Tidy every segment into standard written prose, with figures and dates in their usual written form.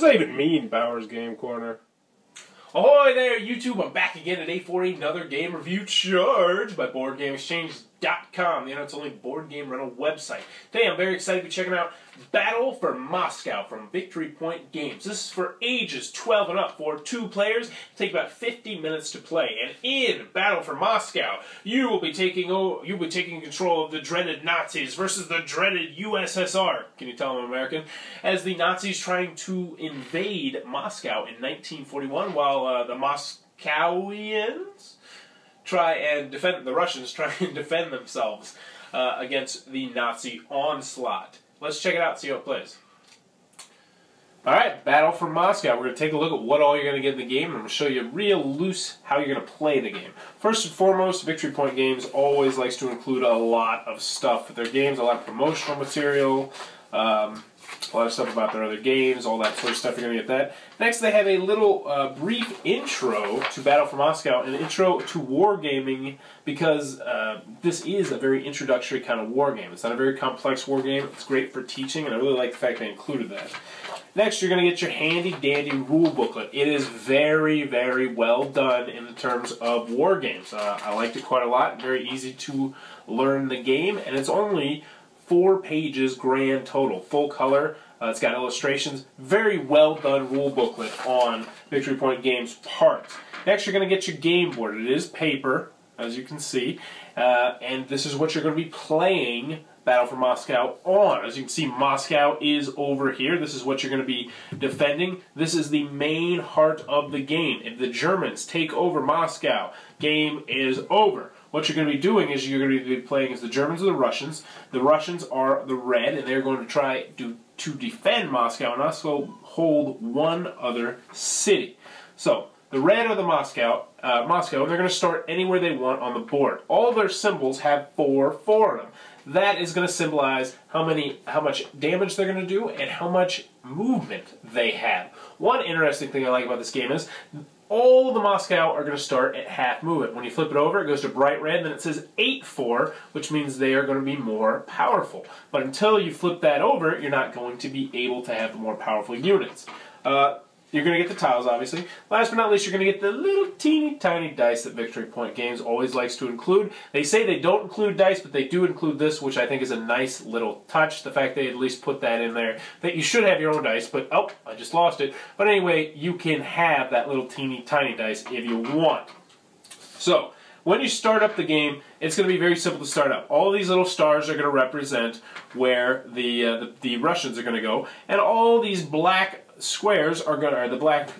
that even mean, Bauer's Game Corner? Ahoy there, YouTube! I'm back again today for another game review charged by BoardGameExchange.com, the internet's only board game rental website. Today I'm very excited to be checking out Battle for Moscow from Victory Point Games. This is for ages 12 and up for 2 players. It'll take about 50 minutes to play. And in Battle for Moscow, you will be taking control of the dreaded Nazis versus the dreaded USSR. Can you tell I'm American? As the Nazis trying to invade Moscow in 1941, while the Moscowians the Russians try and defend themselves against the Nazi onslaught. Let's check it out, see how it plays. Alright, Battle for Moscow. We're going to take a look at what all you're going to get in the game, and I'm going to show you real loose how you're going to play the game. First and foremost, Victory Point Games always likes to include a lot of stuff with their games, a lot of promotional material, a lot of stuff about their other games, all that sort of stuff. You're going to get that. Next, they have a little brief intro to Battle for Moscow, an intro to wargaming, because this is a very introductory kind of war game. It's not a very complex war game. It's great for teaching, and I really like the fact they included that. Next, you're going to get your handy-dandy rule booklet. It is very, very well done in the terms of war games. I liked it quite a lot. Very easy to learn the game, and it's only 4 pages grand total, full color. It's got illustrations. Very well done rule booklet on Victory Point Games' part. Next, you're going to get your game board. It is paper, as you can see, and this is what you're going to be playing Battle for Moscow on. As you can see, Moscow is over here. This is what you're going to be defending. This is the main heart of the game. If the Germans take over Moscow, game is over. What you're going to be doing is you're going to be playing as the Germans or the Russians. The Russians are the red, and they're going to try to defend Moscow and also hold one other city. So the red are the Moscow, and they're going to start anywhere they want on the board. All their symbols have 4 in them. That is going to symbolize how much damage they're going to do and how much movement they have. One interesting thing I like about this game is all the Moscow are going to start at half movement. When you flip it over, it goes to bright red, and then it says 8-4, which means they are going to be more powerful. But until you flip that over, you're not going to be able to have the more powerful units. You're going to get the tiles, obviously. Last but not least, you're going to get the little teeny tiny dice that Victory Point Games always likes to include. They say they don't include dice, but they do include this, which I think is a nice little touch. The fact they at least put that in there. That you should have your own dice, but oh, I just lost it. But anyway, you can have that little teeny tiny dice if you want. So, when you start up the game, it's going to be very simple to start up. All these little stars are going to represent where the Russians are going to go, and all these black squares are going to, or the black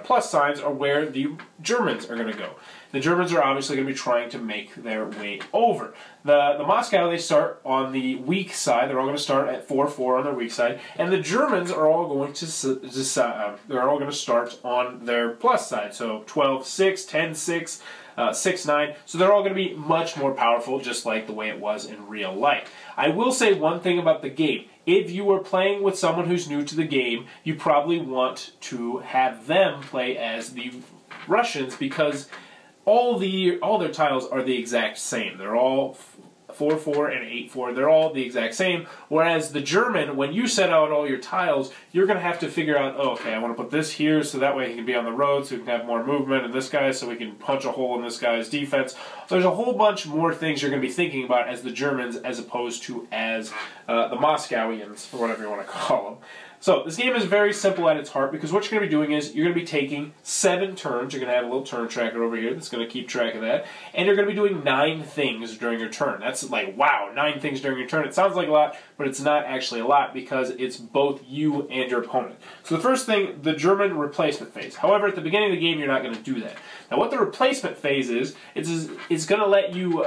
plus signs are where the Germans are going to go. The Germans are obviously going to be trying to make their way over. The Moscow, they start on the weak side. They're all going to start at 4-4 on their weak side, and the Germans are all going to they're all going to start on their plus side. So 12-6, 10-6. 6-9, so they're all going to be much more powerful, just like the way it was in real life. I will say one thing about the game. If you are playing with someone who's new to the game, you probably want to have them play as the Russians, because all their tiles are the exact same. They're all 4-4 and 8-4. They're all the exact same. Whereas the German, when you set out all your tiles, you're going to have to figure out, oh, okay, I want to put this here so that way he can be on the road so we can have more movement, and this guy so we can punch a hole in this guy's defense. There's a whole bunch more things you're going to be thinking about as the Germans as opposed to as the Moscowians, or whatever you want to call them. So this game is very simple at its heart, because what you're going to be doing is you're going to be taking 7 turns. You're going to have a little turn tracker over here that's going to keep track of that. And you're going to be doing 9 things during your turn. That's like, wow, 9 things during your turn. It sounds like a lot, but it's not actually a lot, because it's both you and your opponent. So the first thing, the German replacement phase. However, at the beginning of the game, you're not going to do that. Now what the replacement phase is it's going to let you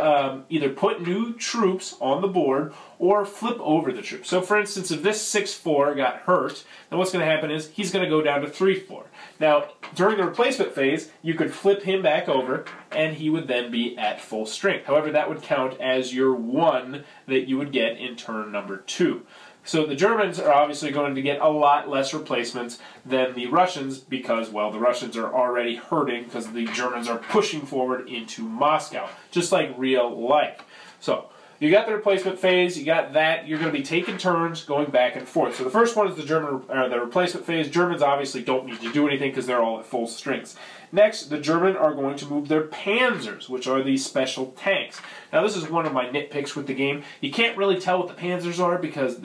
either put new troops on the board or flip over the troops. So for instance, if this 6-4 got hurt, then what's going to happen is he's going to go down to 3-4. Now, during the replacement phase, you could flip him back over, and he would then be at full strength. However, that would count as your 1 that you would get in turn number 2. So the Germans are obviously going to get a lot less replacements than the Russians, because, well, the Russians are already hurting because the Germans are pushing forward into Moscow, just like real life. So you got the replacement phase, you got that, you're going to be taking turns going back and forth. So the first one is the replacement phase. Germans obviously don't need to do anything because they're all at full strength. Next, the German are going to move their panzers, which are these special tanks. Now this is one of my nitpicks with the game. You can't really tell what the panzers are because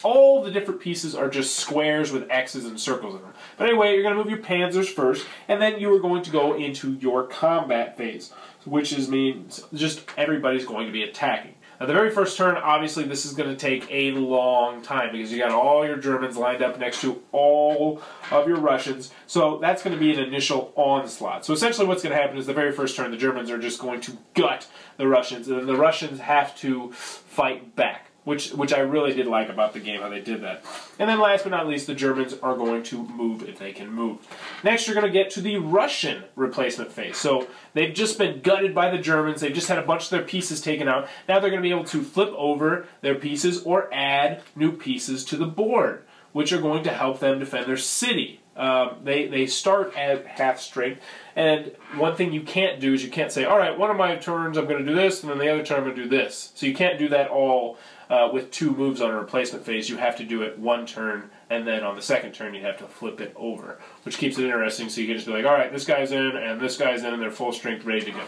all the different pieces are just squares with X's and circles in them. But anyway, you're going to move your panzers first, and then you are going to go into your combat phase, which means just everybody's going to be attacking. Now, the very first turn, obviously, this is going to take a long time because you got all your Germans lined up next to all of your Russians. So that's going to be an initial onslaught. So essentially what's going to happen is the very first turn, the Germans are just going to gut the Russians, and then the Russians have to fight back, which I really did like about the game, how they did that. And then last but not least, the Germans are going to move if they can move. Next, you're going to get to the Russian replacement phase. So they've just been gutted by the Germans. They've just had a bunch of their pieces taken out. Now they're going to be able to flip over their pieces or add new pieces to the board, which are going to help them defend their city. They start at half strength, and one thing you can't do is you can't say, all right, one of my turns I'm going to do this, and then the other turn I'm going to do this. So you can't do that all with two moves on a replacement phase. You have to do it one turn, and then on the second turn you have to flip it over, which keeps it interesting. So you can just be like, all right, this guy's in, and this guy's in, and they're full strength, ready to go.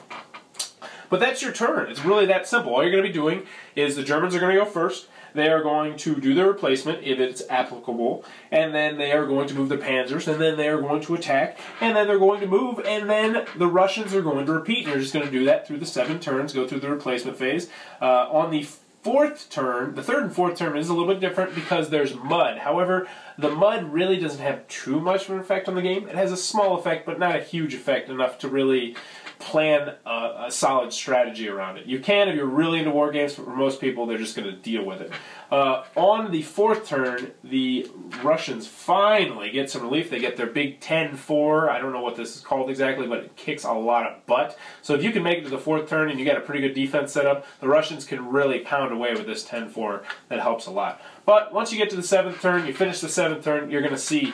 But that's your turn. It's really that simple. All you're going to be doing is the Germans are going to go first. They are going to do their replacement if it's applicable, and then they are going to move their panzers, and then they are going to attack, and then they're going to move, and then the Russians are going to repeat. And you're just going to do that through the 7 turns, go through the replacement phase. On the fourth turn, the third and fourth turn is a little bit different because there's mud. However, the mud really doesn't have too much of an effect on the game. It has a small effect, but not a huge effect, enough to really plan a solid strategy around it. You can if you're really into war games, but for most people, they're just going to deal with it. On the fourth turn, the Russians finally get some relief. They get their big 10-4. I don't know what this is called exactly, but it kicks a lot of butt. So if you can make it to the fourth turn and you got a pretty good defense set up, the Russians can really pound away with this 10-4. That helps a lot. But once you get to the 7th turn, you finish the 7th turn, you're going to see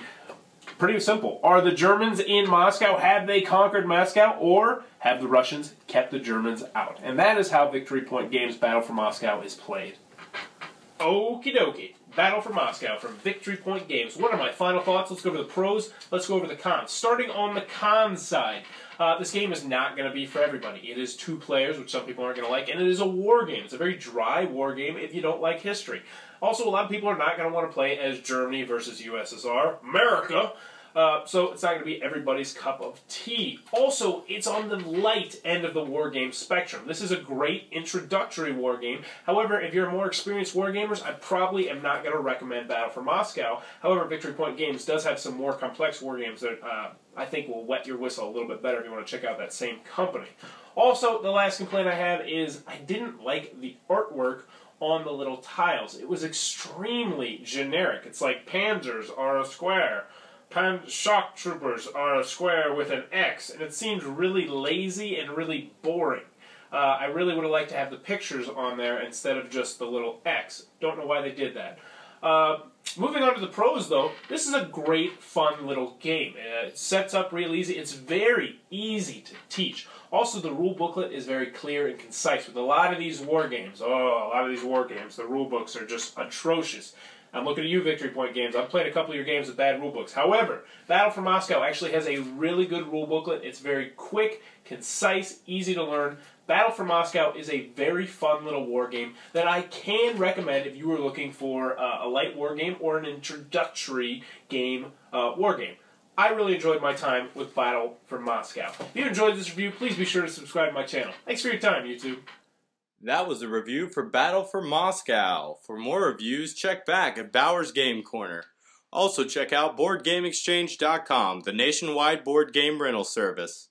pretty simple. Are the Germans in Moscow? Have they conquered Moscow? Or have the Russians kept the Germans out? And that is how Victory Point Games Battle for Moscow is played. Okie dokie. Battle for Moscow from Victory Point Games. What are my final thoughts? Let's go over the pros. Let's go over the cons. Starting on the cons side. This game is not going to be for everybody. It is 2 players, which some people aren't going to like, and it is a war game. It's a very dry war game if you don't like history. Also, a lot of people are not going to want to play as Germany versus USSR, America, so it's not going to be everybody's cup of tea. Also, it's on the light end of the war game spectrum. This is a great introductory war game. However, if you're more experienced war gamers, I probably am not going to recommend Battle for Moscow. However, Victory Point Games does have some more complex war games that I think will wet your whistle a little bit better if you want to check out that same company. Also, the last complaint I have is I didn't like the artwork on the little tiles. It was extremely generic. It's like panzers are a square, shock troopers are a square with an X, and it seemed really lazy and really boring. I really would have liked to have the pictures on there instead of just the little X. Don't know why they did that. Moving on to the pros, though, this is a great, fun little game. It sets up real easy. It's very easy to teach. Also, the rule booklet is very clear and concise. With a lot of these war games, the rule books are just atrocious. I'm looking at you, Victory Point Games. I've played a couple of your games with bad rule books. However, Battle for Moscow actually has a really good rule booklet. It's very quick, concise, easy to learn. Battle for Moscow is a very fun little war game that I can recommend if you were looking for a light war game or an introductory game war game. I really enjoyed my time with Battle for Moscow. If you enjoyed this review, please be sure to subscribe to my channel. Thanks for your time, YouTube. That was a review for Battle for Moscow. For more reviews, check back at Bauer's Game Corner. Also check out BoardGameExchange.com, the nationwide board game rental service.